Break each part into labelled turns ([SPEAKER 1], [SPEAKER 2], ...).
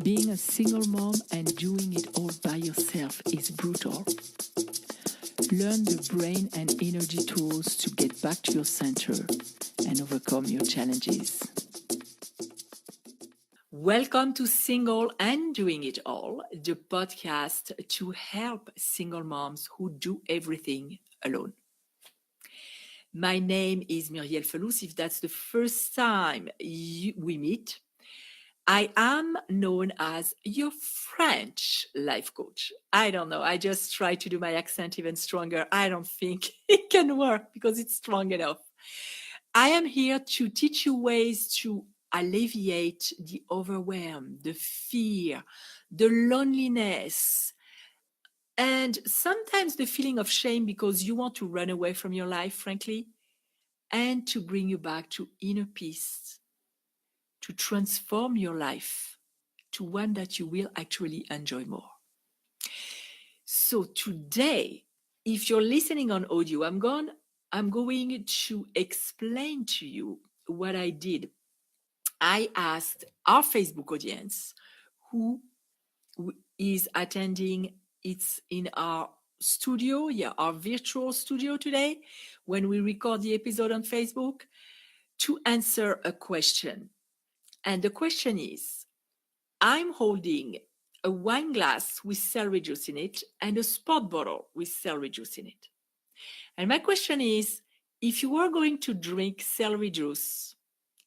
[SPEAKER 1] Being a single mom and doing it all by yourself is brutal. Learn the brain and energy tools to get back to your center and overcome your challenges. Welcome to Single and Doing It All, the podcast to help single moms who do everything alone. My name is Murielle. If that's the first time we meet, I am known as your French life coach. I don't know. I just try to do my accent even stronger. I don't think it can work because it's strong enough. I am here to teach you ways to alleviate the overwhelm, the fear, the loneliness, and sometimes the feeling of shame because you want to run away from your life, frankly, and to bring you back to inner peace, to transform your life to one that you will actually enjoy more. So today, if you're listening on audio, I'm going to explain to you what I did. I asked our Facebook audience who is attending. It's in our studio, our virtual studio today, when we record the episode on Facebook, to answer a question. And the question is, I'm holding a wine glass with celery juice in it and a sport bottle with celery juice in it. And my question is, if you were going to drink celery juice,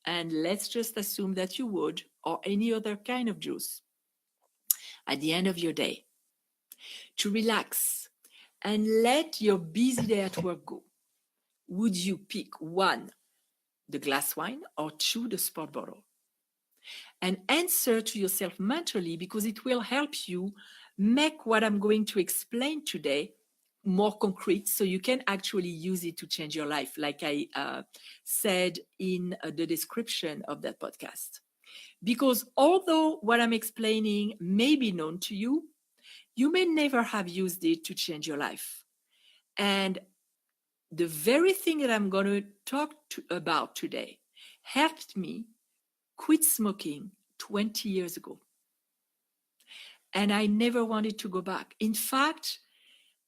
[SPEAKER 1] and let's just assume that you would, or any other kind of juice, at the end of your day, to relax and let your busy day at work go, would you pick 1, the glass wine, or 2, the sport bottle? And answer to yourself mentally, because it will help you make what I'm going to explain today more concrete so you can actually use it to change your life, like I said in the description of that podcast. Because although what I'm explaining may be known to you, you may never have used it to change your life. And the very thing that I'm going to talk about today helped me quit smoking 20 years ago. And I never wanted to go back. In fact,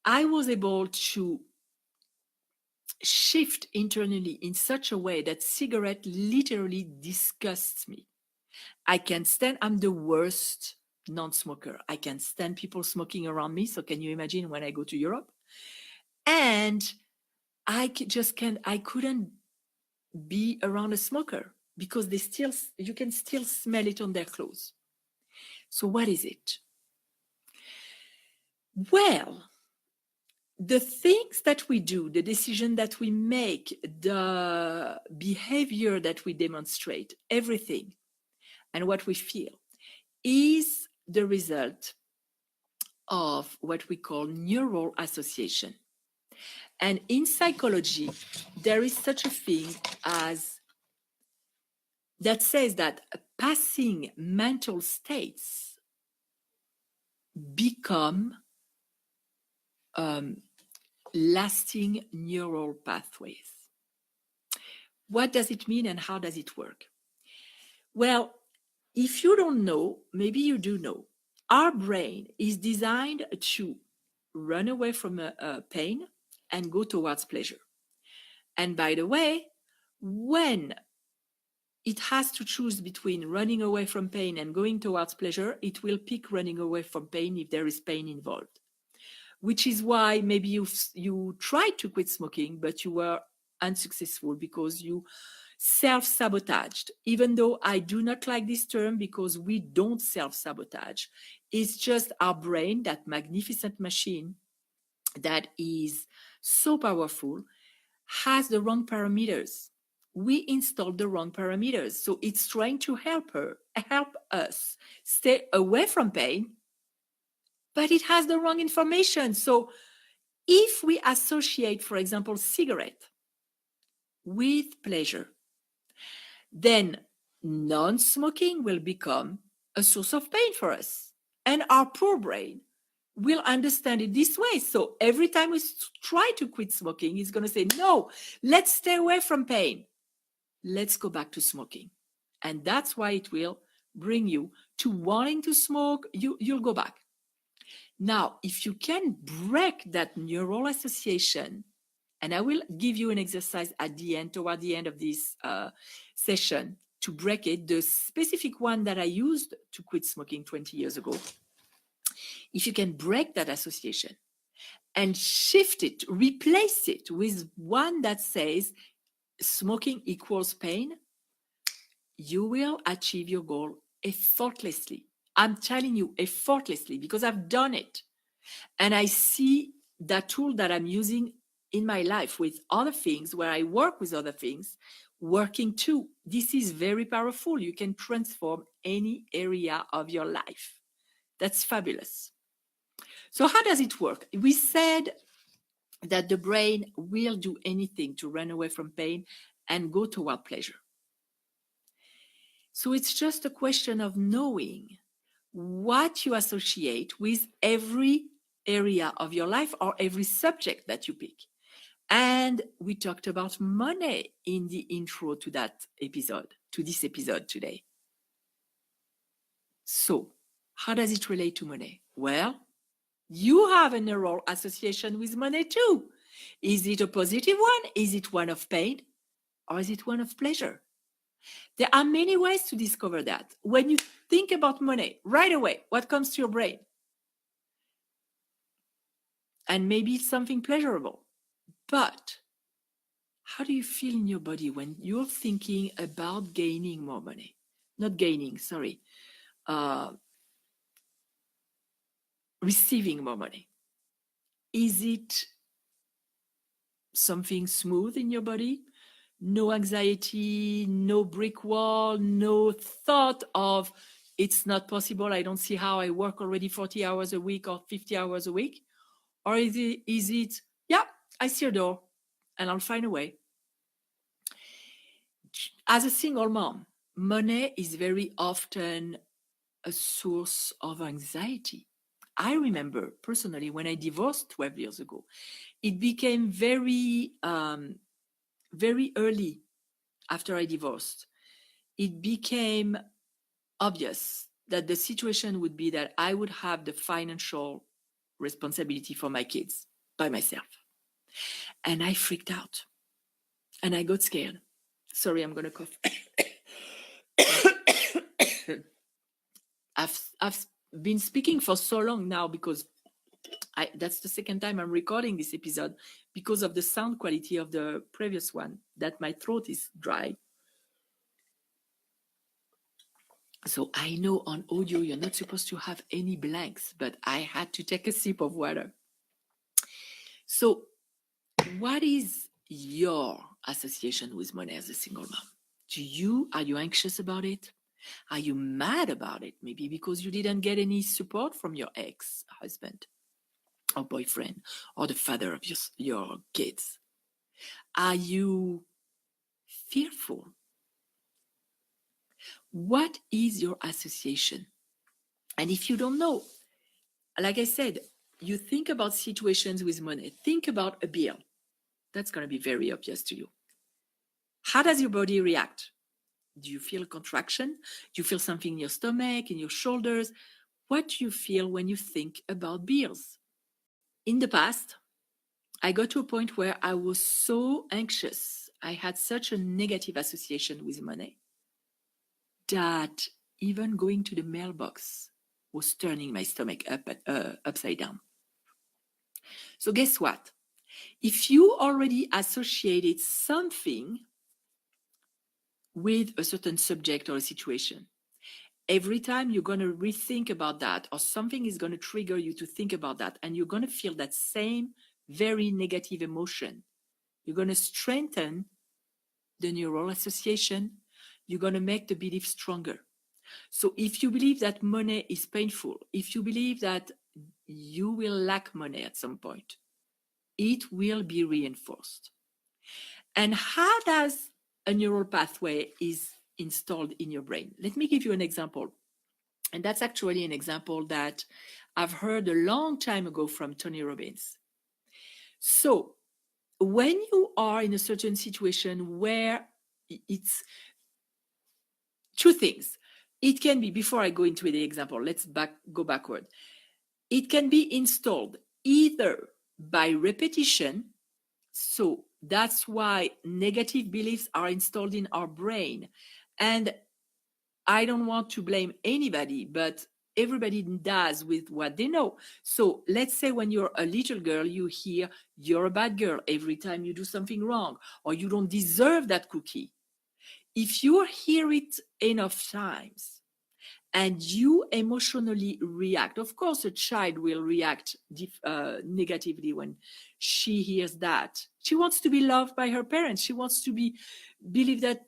[SPEAKER 1] I was able to shift internally in such a way that cigarette literally disgusts me. I'm the worst non-smoker. I can stand people smoking around me. So can you imagine when I go to Europe? And I couldn't be around a smoker because you can still smell it on their clothes. So what is it? Well, the things that we do, the decision that we make, the behavior that we demonstrate, everything, and what we feel is the result of what we call neural association. And in psychology, there is such a thing as that says that passing mental states become lasting neural pathways. What does it mean and how does it work? Well, if you don't know, maybe you do know, our brain is designed to run away from pain and go towards pleasure. And by the way, when it has to choose between running away from pain and going towards pleasure, it will pick running away from pain if there is pain involved. Which is why maybe you tried to quit smoking, but you were unsuccessful because you self-sabotaged. Even though I do not like this term because we don't self-sabotage. It's just our brain, that magnificent machine that is so powerful, has the wrong parameters. We installed the wrong parameters. So it's trying to help us stay away from pain, but it has the wrong information. So if we associate, for example, cigarette with pleasure, then non-smoking will become a source of pain for us. And our poor brain will understand it this way. So every time we try to quit smoking, it's going to say, no, let's stay away from pain. Let's go back to smoking. And that's why it will bring you to wanting to smoke, you'll go back. Now, if you can break that neural association, and I will give you an exercise at the end, toward the end of this session, to break it, the specific one that I used to quit smoking 20 years ago. If you can break that association and shift it, replace it with one that says smoking equals pain, you will achieve your goal effortlessly. I'm telling you, effortlessly, because I've done it. And I see that tool that I'm using in my life with other things, where I work with other things, working too. This is very powerful. You can transform any area of your life. That's fabulous. So how does it work? We said that the brain will do anything to run away from pain and go toward pleasure. So it's just a question of knowing what you associate with every area of your life or every subject that you pick. And we talked about money in the intro to that episode, to this episode today. So how does it relate to money? Well, you have a neural association with money too. Is it a positive one? Is it one of pain? Or is it one of pleasure? There are many ways to discover that. When you think about money, right away, what comes to your brain? And maybe it's something pleasurable. But how do you feel in your body when you're thinking about gaining more money? Not gaining, sorry. Receiving more money. Is it something smooth in your body? No anxiety, no brick wall, no thought of it's not possible. I don't see how. I work already 40 hours a week or 50 hours a week. Or is it, yeah, I see a door and I'll find a way. As a single mom, money is very often a source of anxiety. I remember personally when I divorced 12 years ago, it became very early after I divorced. It became obvious that the situation would be that I would have the financial responsibility for my kids by myself. And I freaked out and I got scared. Sorry, I'm going to cough. I've been speaking for so long now because that's the second time I'm recording this episode because of the sound quality of the previous one, that my throat is dry. So I know on audio you're not supposed to have any blanks, but I had to take a sip of water. So what is your association with money as a single mom? Are you anxious about it? Are you mad about it? Maybe because you didn't get any support from your ex-husband or boyfriend or the father of your kids. Are you fearful? What is your association? And if you don't know, like I said, you think about situations with money. Think about a bill. That's going to be very obvious to you. How does your body react? Do you feel a contraction? Do you feel something in your stomach, in your shoulders? What do you feel when you think about bills? In the past, I got to a point where I was so anxious. I had such a negative association with money that even going to the mailbox was turning my stomach upside down. So guess what? If you already associated something with a certain subject or a situation, every time you're going to rethink about that, or something is going to trigger you to think about that, and you're going to feel that same very negative emotion, you're going to strengthen the neural association. You're going to make the belief stronger. So if you believe that money is painful, if you believe that you will lack money at some point, it will be reinforced. And how does a neural pathway is installed in your brain? Let me give you an example. And that's actually an example that I've heard a long time ago from Tony Robbins. So when you are in a certain situation where it's two things, It can be, before I go into the example, let's go backward. It can be installed either by repetition. So that's why negative beliefs are installed in our brain. And I don't want to blame anybody, but everybody does with what they know. So let's say when you're a little girl, you hear you're a bad girl every time you do something wrong, or you don't deserve that cookie. If you hear it enough times and you emotionally react, of course, a child will react negatively when she hears that. She wants to be loved by her parents. She wants to believe that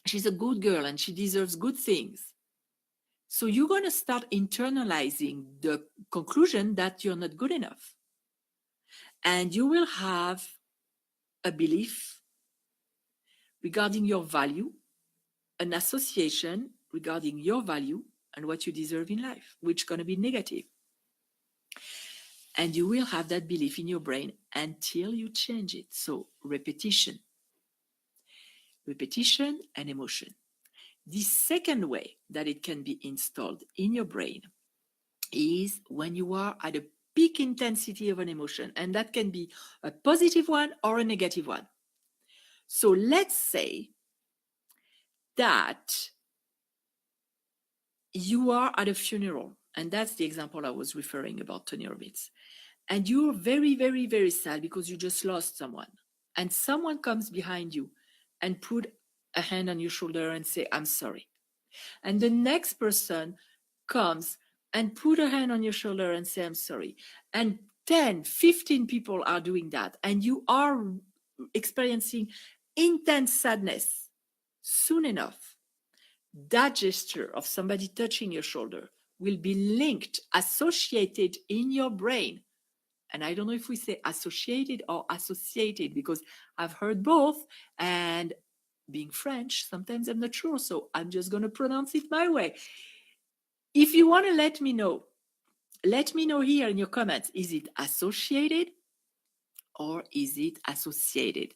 [SPEAKER 1] she's a good girl and she deserves good things. So you're going to start internalizing the conclusion that you're not good enough. And you will have a belief regarding your value, an association regarding your value and what you deserve in life, which is going to be negative. And you will have that belief in your brain until you change it. So repetition and emotion. The second way that it can be installed in your brain is when you are at a peak intensity of an emotion, and that can be a positive one or a negative one. So let's say that you are at a funeral, and that's the example I was referring about Tony Robbins, and you're very, very, very sad because you just lost someone, and someone comes behind you and put a hand on your shoulder and say, I'm sorry. And the next person comes and put a hand on your shoulder and say, I'm sorry. And 10, 15 people are doing that. And you are experiencing intense sadness. Soon enough, that gesture of somebody touching your shoulder will be linked, associated in your brain. And I don't know if we say associated or associated, because I've heard both. And being French, sometimes I'm not sure. So I'm just going to pronounce it my way. If you want to let me know here in your comments, is it associated or is it associated?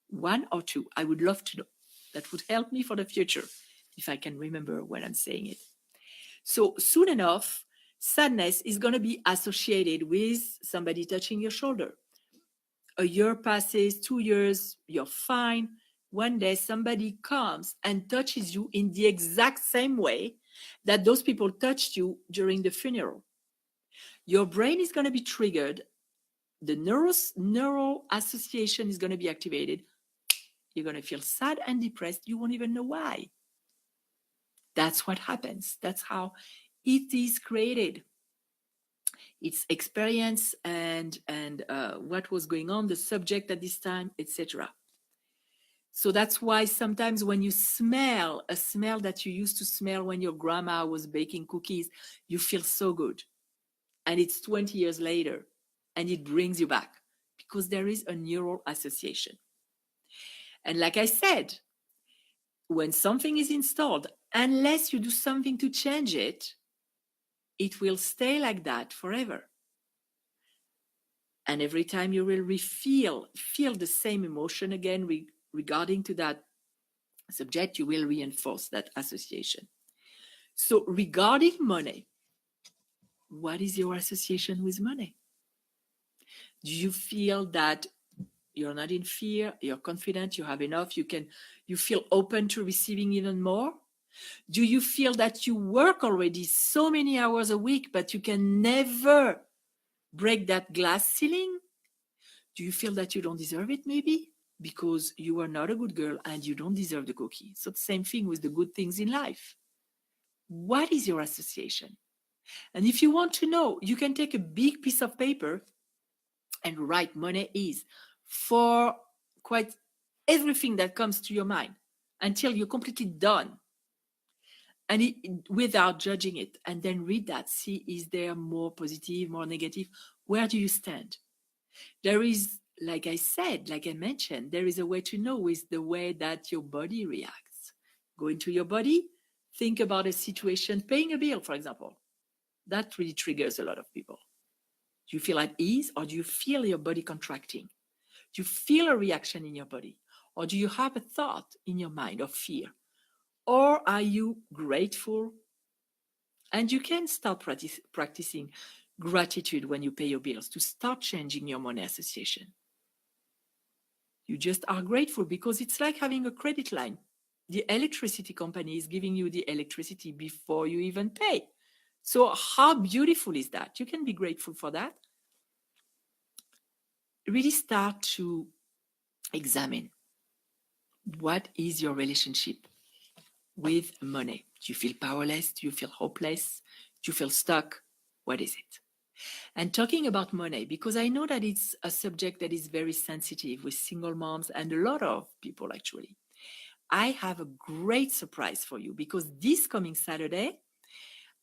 [SPEAKER 1] One or two, I would love to know. That would help me for the future if I can remember when I'm saying it. So soon enough, sadness is going to be associated with somebody touching your shoulder. A year passes, 2 years, you're fine. One day somebody comes and touches you in the exact same way that those people touched you during the funeral. Your brain is going to be triggered. The neural association is going to be activated. You're going to feel sad and depressed. You won't even know why. That's what happens. That's how it is created. Its experience and what was going on, the subject at this time, etc. So that's why sometimes when you smell a smell that you used to smell when your grandma was baking cookies, you feel so good. And it's 20 years later, and it brings you back because there is a neural association. And like I said, when something is installed, unless you do something to change it, it will stay like that forever. And every time you will feel the same emotion again regarding to that subject, you will reinforce that association. So regarding money, what is your association with money? Do you feel that you're not in fear, you're confident, you have enough, you feel open to receiving even more? Do you feel that you work already so many hours a week, but you can never break that glass ceiling? Do you feel that you don't deserve it maybe? Because you are not a good girl and you don't deserve the cookie. So the same thing with the good things in life. What is your association? And if you want to know, you can take a big piece of paper and write money is for quite everything that comes to your mind until you're completely done. And without judging it, and then read that. See, is there more positive, more negative? Where do you stand? There is, like I said, like I mentioned, there is a way to know with the way that your body reacts. Go into your body, think about a situation, paying a bill, for example. That really triggers a lot of people. Do you feel at ease, or do you feel your body contracting? Do you feel a reaction in your body? Or do you have a thought in your mind of fear? Or are you grateful? And you can start practicing gratitude when you pay your bills to start changing your money association. You just are grateful because it's like having a credit line. The electricity company is giving you the electricity before you even pay. So, how beautiful is that? You can be grateful for that. Really start to examine what is your relationship with money. Do you feel powerless? Do you feel hopeless? Do you feel stuck? What is it? And talking about money, because I know that it's a subject that is very sensitive with single moms and a lot of people actually. I have a great surprise for you because this coming Saturday,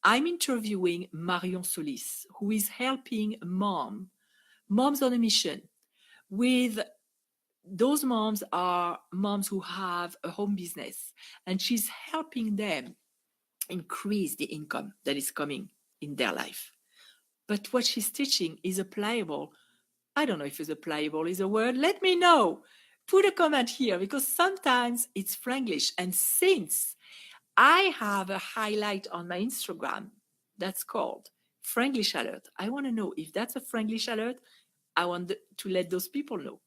[SPEAKER 1] I'm interviewing Marion Solis, who is helping moms on a mission with those moms are moms who have a home business, and she's helping them increase the income that is coming in their life. But what she's teaching is applicable. I don't know if it's applicable is a word. Let me know. Put a comment here because sometimes it's Franglish. And since I have a highlight on my Instagram that's called Franglish Alert, I want to know if that's a Franglish alert. I want to let those people know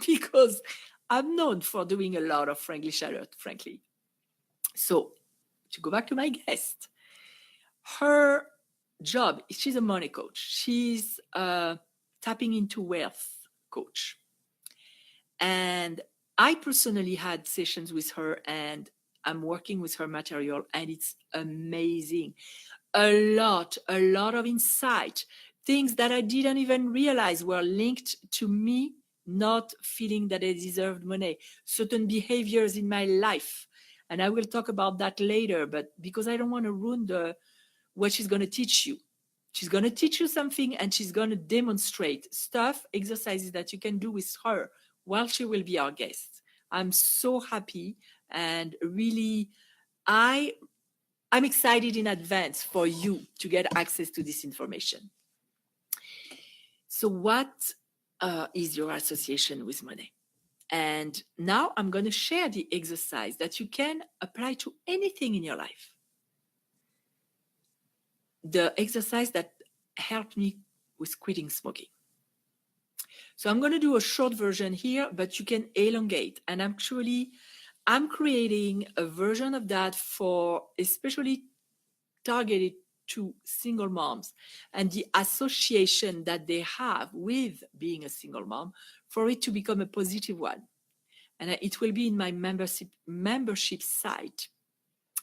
[SPEAKER 1] because I'm known for doing a lot of Franglish alert, frankly. So to go back to my guest, her job, she's a money coach. She's a tapping into wealth coach. And I personally had sessions with her and I'm working with her material and it's amazing. A lot of insight, things that I didn't even realize were linked to me not feeling that I deserved money, certain behaviors in my life. And I will talk about that later, but because I don't want to ruin what she's going to teach you. She's going to teach you something and she's going to demonstrate stuff, exercises that you can do with her while she will be our guest. I'm so happy and really, I'm excited in advance for you to get access to this information. So what is your association with money? And now I'm going to share the exercise that you can apply to anything in your life. The exercise that helped me with quitting smoking. So I'm going to do a short version here, but you can elongate. And I'm creating a version of that for especially targeted to single moms and the association that they have with being a single mom for it to become a positive one. And it will be in my membership site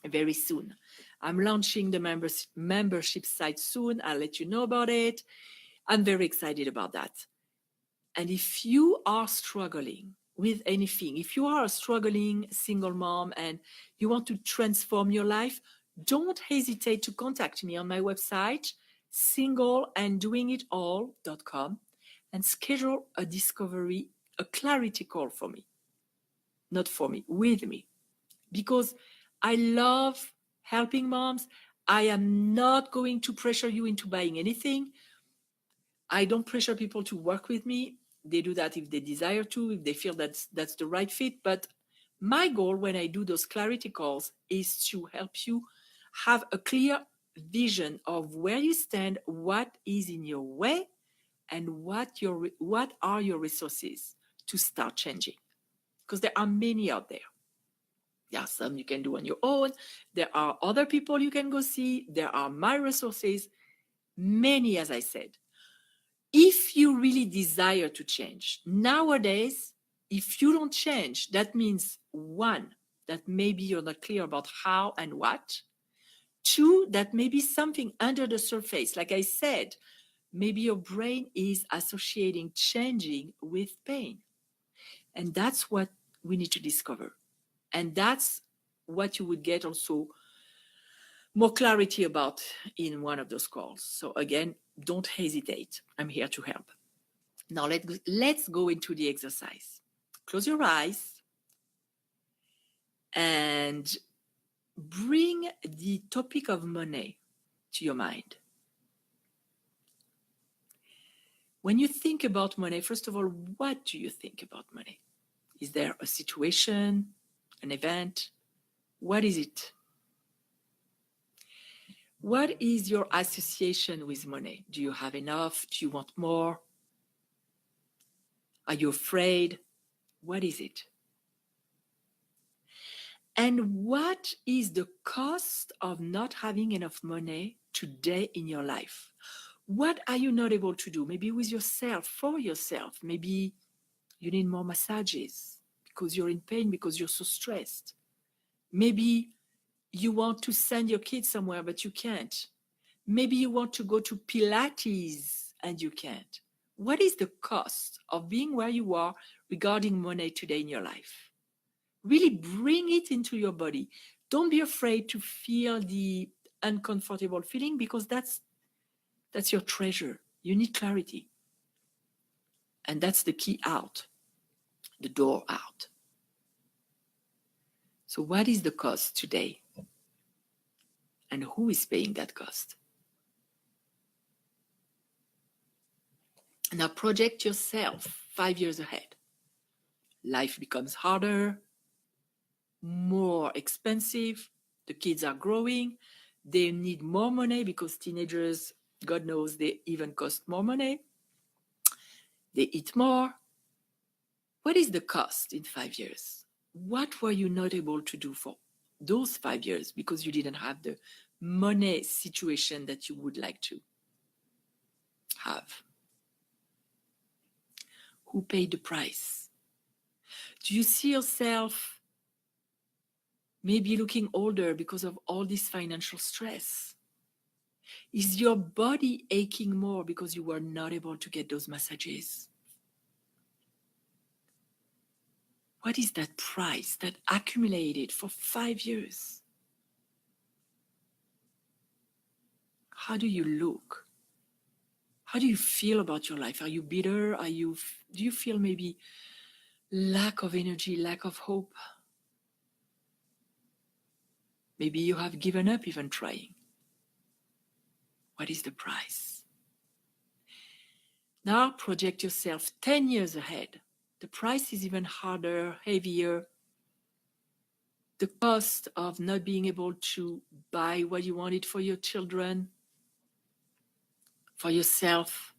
[SPEAKER 1] very soon. I'm launching the membership site soon. I'll let you know about it. I'm very excited about that. And if you are struggling with anything, if you are a struggling single mom and you want to transform your life, don't hesitate to contact me on my website, singleanddoingitall.com, and schedule a clarity call for me. Not for me, with me. Because I love helping moms. I am not going to pressure you into buying anything. I don't pressure people to work with me. They do that if they desire to, if they feel that's the right fit. But my goal when I do those clarity calls is to help you have a clear vision of where you stand, what is in your way, and what are your resources to start changing. Because there are many out there. There are some you can do on your own. There are other people you can go see. There are my resources, many, as I said. If you really desire to change, nowadays, if you don't change, that means one, that maybe you're not clear about how and what. Two, that maybe something under the surface, like I said, maybe your brain is associating changing with pain. And that's what we need to discover. And that's what you would get also more clarity about in one of those calls. So again, don't hesitate. I'm here to help. Now let's go into the exercise. Close your eyes and bring the topic of money to your mind. When you think about money, first of all, what do you think about money? Is there a situation, an event, What is it? What is your association with money? Do you have enough? Do you want more? Are you afraid? What is it? And what is the cost of not having enough money today in your life? What are you not able to do? Maybe with yourself, for yourself. Maybe you need more massages because you're in pain, because you're so stressed. Maybe you want to send your kids somewhere, but you can't. Maybe you want to go to Pilates and you can't. What is the cost of being where you are regarding money today in your life? Really bring it into your body. Don't be afraid to feel the uncomfortable feeling, because that's your treasure. You need clarity. And that's the key out, the door out. So what is the cost today? And who is paying that cost? Now project yourself 5 years ahead. Life becomes harder, more expensive. The kids are growing. They need more money because teenagers, God knows, they even cost more money. They eat more. What is the cost in 5 years? What were you not able to do for those 5 years because you didn't have the money situation that you would like to have? Who paid the price? Do you see yourself maybe looking older because of all this financial stress? Is your body aching more because you were not able to get those massages? What is that price that accumulated for 5 years? How do you look? How do you feel about your life? Are you bitter? Do you feel maybe lack of energy, lack of hope? Maybe you have given up even trying. What is the price? Now project yourself 10 years ahead. The price is even harder, heavier. The cost of not being able to buy what you wanted for your children, for yourself.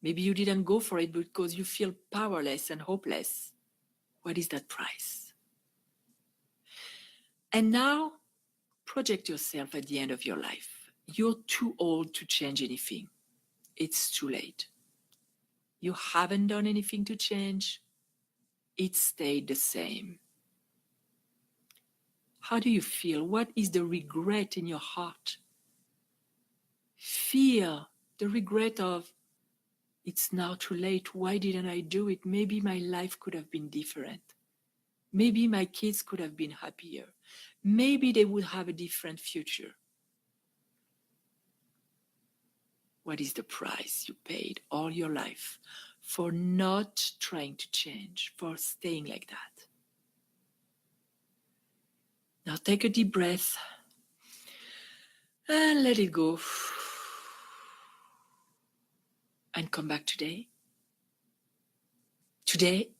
[SPEAKER 1] Maybe you didn't go for it because you feel powerless and hopeless. What is that price? And now project yourself at the end of your life. You're too old to change anything. It's too late. You haven't done anything to change. It stayed the same. How do you feel? What is the regret in your heart? Feel the regret of, it's now too late. Why didn't I do it? Maybe my life could have been different. Maybe my kids could have been happier. Maybe they would have a different future. What is the price you paid all your life for not trying to change, for staying like that? Now take a deep breath and let it go. And come back today. Today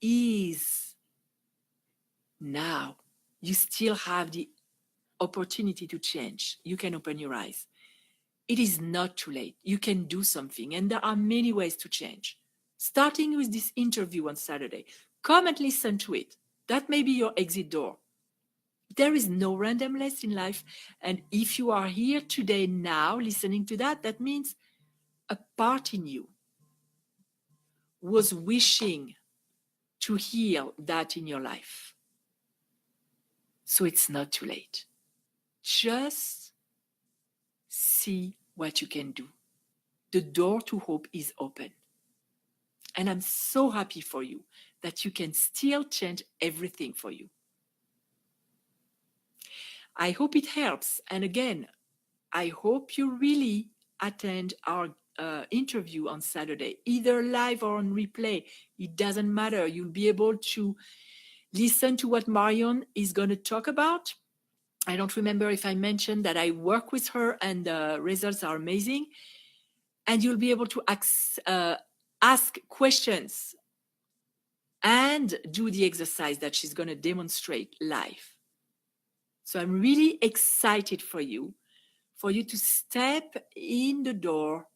[SPEAKER 1] is now. You still have the opportunity to change. You can open your eyes. It is not too late. You can do something, and there are many ways to change. Starting with this interview on Saturday, come and listen to it. That may be your exit door. There is no randomness in life, and if you are here today now listening to that, that means a part in you was wishing to heal that in your life. So it's not too late. Just see what you can do. The door to hope is open. And I'm so happy for you that you can still change everything for you. I hope it helps. And again, I hope you really attend our interview on Saturday, either live or on replay. It doesn't matter. You'll be able to listen to what Marion is going to talk about. I don't remember if I mentioned that I work with her and the results are amazing. And you'll be able to ask questions and do the exercise that she's going to demonstrate live. So I'm really excited for you to step in the door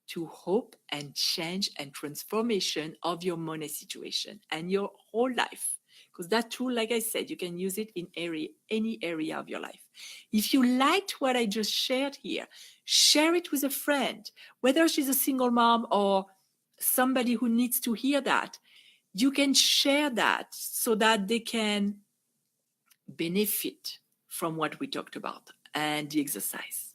[SPEAKER 1] to hope and change and transformation of your money situation and your whole life. Because that tool, like I said, you can use it in any area of your life. If you liked what I just shared here, share it with a friend, whether she's a single mom or somebody who needs to hear that. You can share that so that they can benefit from what we talked about and the exercise.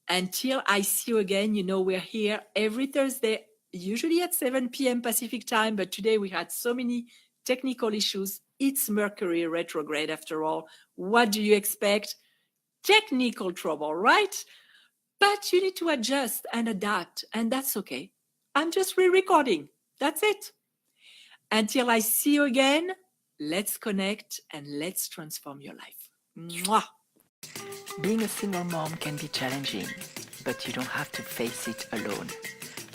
[SPEAKER 1] Until I see you again, we're here every Thursday, usually at 7 p.m. Pacific time, but today we had so many technical issues. It's Mercury retrograde after all. What do you expect? Technical trouble, right? But you need to adjust and adapt, and that's okay. I'm just re-recording. That's it. Until I see you again, let's connect and let's transform your life. Mwah!
[SPEAKER 2] Being a single mom can be challenging, but you don't have to face it alone.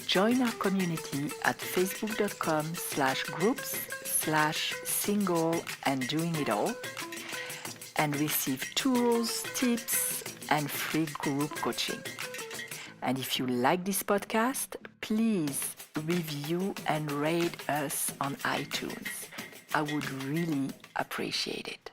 [SPEAKER 2] Join our community at facebook.com/groups/single and doing it all and receive tools, tips, and free group coaching. And if you like this podcast, please review and rate us on iTunes. I would really appreciate it.